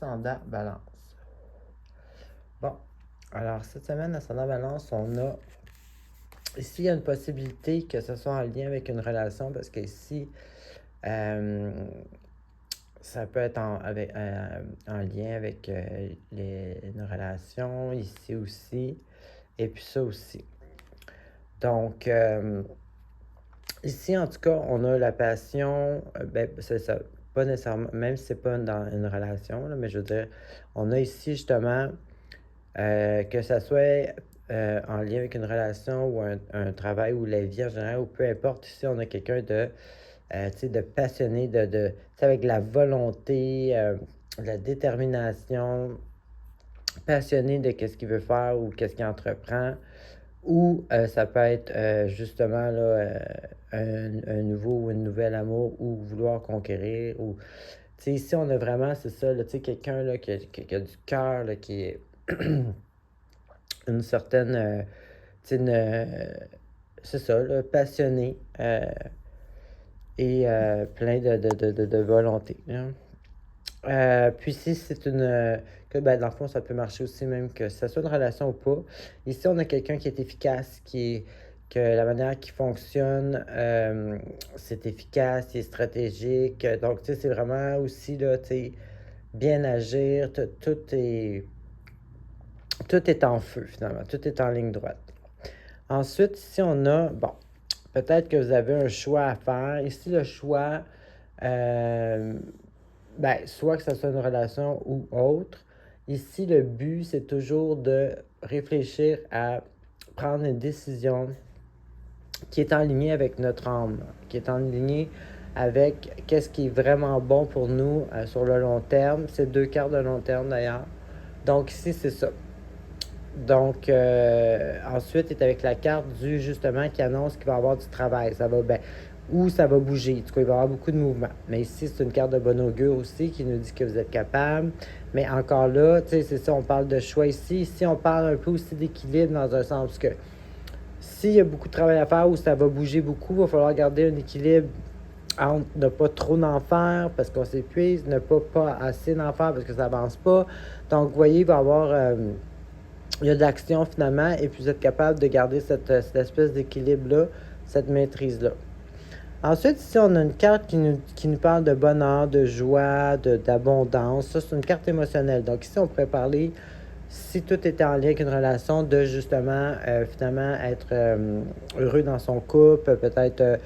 Ascendant Balance. Bon, alors cette semaine, Ascendant Balance, on a... Ici, il y a une possibilité que ce soit en lien avec une relation, parce qu'ici, ça peut être en lien avec une relation, ici aussi, et puis ça aussi. Donc, ici, en tout cas, on a la passion, c'est ça, pas nécessairement, même si c'est pas dans une relation, là, mais je veux dire, on a ici justement, que ça soit en lien avec une relation ou un travail ou la vie en général, ou peu importe, ici, on a quelqu'un de passionné, avec la volonté, la détermination, passionné de qu'est-ce qu'il veut faire ou qu'est-ce qu'il entreprend. Ou ça peut être justement là, un nouveau ou une nouvelle amour ou vouloir conquérir. Ou, ici, on a vraiment, c'est ça, là, quelqu'un là, qui a du cœur, là, qui est une certaine, c'est ça, là, passionné et plein de volonté. Hein. Puis si c'est dans le fond, ça peut marcher aussi même que ça soit une relation ou pas. Ici, on a quelqu'un qui est efficace, que la manière qu'il fonctionne, c'est efficace, c'est stratégique. Donc, c'est vraiment aussi, là, bien agir. Tout est en feu, finalement. Tout est en ligne droite. Ensuite, ici, on a, peut-être que vous avez un choix à faire. Ici, le choix... soit que ce soit une relation ou autre. Ici, le but, c'est toujours de réfléchir à prendre une décision qui est en ligne avec notre âme, qui est en ligne avec qu'est-ce qui est vraiment bon pour nous sur le long terme. C'est 2 cartes de long terme, d'ailleurs. Donc, ici, c'est ça. Donc, ensuite, est avec la carte justement, qui annonce qu'il va y avoir du travail. Ça va ou ça va bouger. En tout cas, il va y avoir beaucoup de mouvements. Mais ici, c'est une carte de bon augure aussi qui nous dit que vous êtes capable. Mais encore là, c'est ça, on parle de choix ici. Ici, on parle un peu aussi d'équilibre dans un sens. Parce que s'il y a beaucoup de travail à faire ou ça va bouger beaucoup, il va falloir garder un équilibre entre ne pas trop d'en faire parce qu'on s'épuise, ne pas assez d'en faire parce que ça avance pas. Donc, vous voyez, il va y avoir... il y a de l'action finalement, et puis vous êtes capable de garder cette espèce d'équilibre-là, cette maîtrise-là. Ensuite, ici, on a une carte qui nous parle de bonheur, de joie, d'abondance. Ça, c'est une carte émotionnelle. Donc ici, on pourrait parler, si tout était en lien avec une relation, de justement, finalement, être heureux dans son couple, peut-être,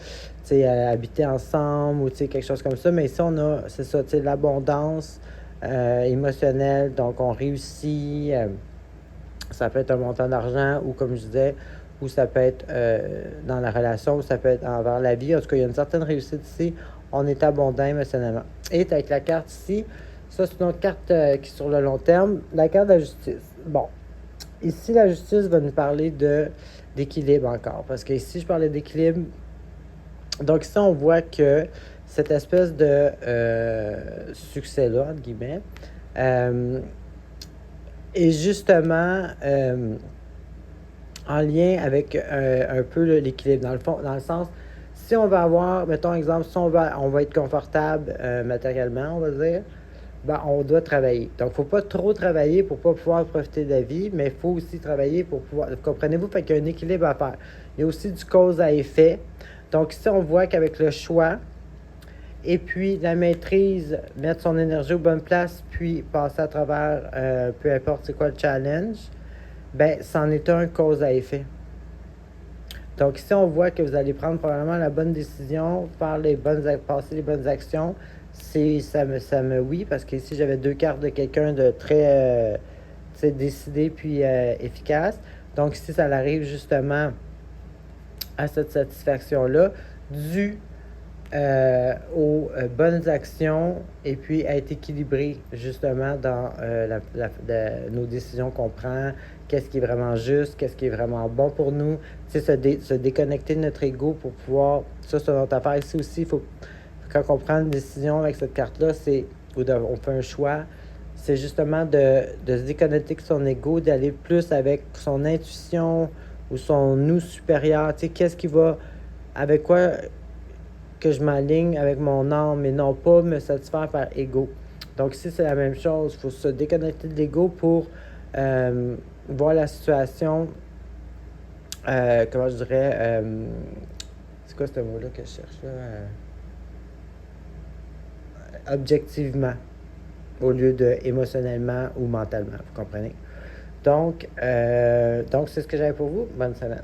habiter ensemble ou quelque chose comme ça. Mais ici, on a, c'est ça, l'abondance émotionnelle. Donc, on réussit... ça peut être un montant d'argent ou, comme je disais, ou ça peut être dans la relation, ou ça peut être envers la vie. En tout cas, il y a une certaine réussite ici. On est abondant émotionnellement. Et avec la carte ici, ça, c'est une autre carte qui est sur le long terme. La carte de la justice. Bon, ici, la justice va nous parler d'équilibre encore. Parce que ici, je parlais d'équilibre. Donc ici, on voit que cette espèce de succès-là, entre guillemets, est justement en lien avec un peu l'équilibre. Dans le fond, dans le sens, si on va avoir, mettons exemple, si on va être confortable matériellement, on va dire, on doit travailler. Donc, il ne faut pas trop travailler pour ne pas pouvoir profiter de la vie, mais il faut aussi travailler pour pouvoir... Comprenez-vous? Fait qu'il y a un équilibre à faire. Il y a aussi du cause à effet. Donc, ici, on voit qu'avec le choix, et puis la maîtrise, mettre son énergie aux bonnes places, puis passer à travers, peu importe c'est quoi le challenge, c'en est un cause à effet. Donc ici, on voit que vous allez prendre probablement la bonne décision, passer les bonnes actions. Oui, parce qu'ici, j'avais 2 cartes de quelqu'un de très décidé puis efficace. Donc ici, ça arrive justement à cette satisfaction-là, dû aux bonnes actions et puis être équilibré justement dans nos décisions qu'on prend, qu'est-ce qui est vraiment juste, qu'est-ce qui est vraiment bon pour nous, se déconnecter de notre ego pour pouvoir, ça c'est notre affaire ici aussi, quand on prend une décision avec cette carte-là, on fait un choix, c'est justement de se déconnecter de son ego, d'aller plus avec son intuition ou son nous supérieur, qu'est-ce qui va, avec quoi que je m'aligne avec mon âme et non pas me satisfaire par ego. Donc, ici, c'est la même chose. Il faut se déconnecter de l'ego pour voir la situation, comment je dirais, c'est quoi ce mot-là que je cherche là? Objectivement, au lieu de émotionnellement ou mentalement, vous comprenez? Donc c'est ce que j'avais pour vous. Bonne semaine.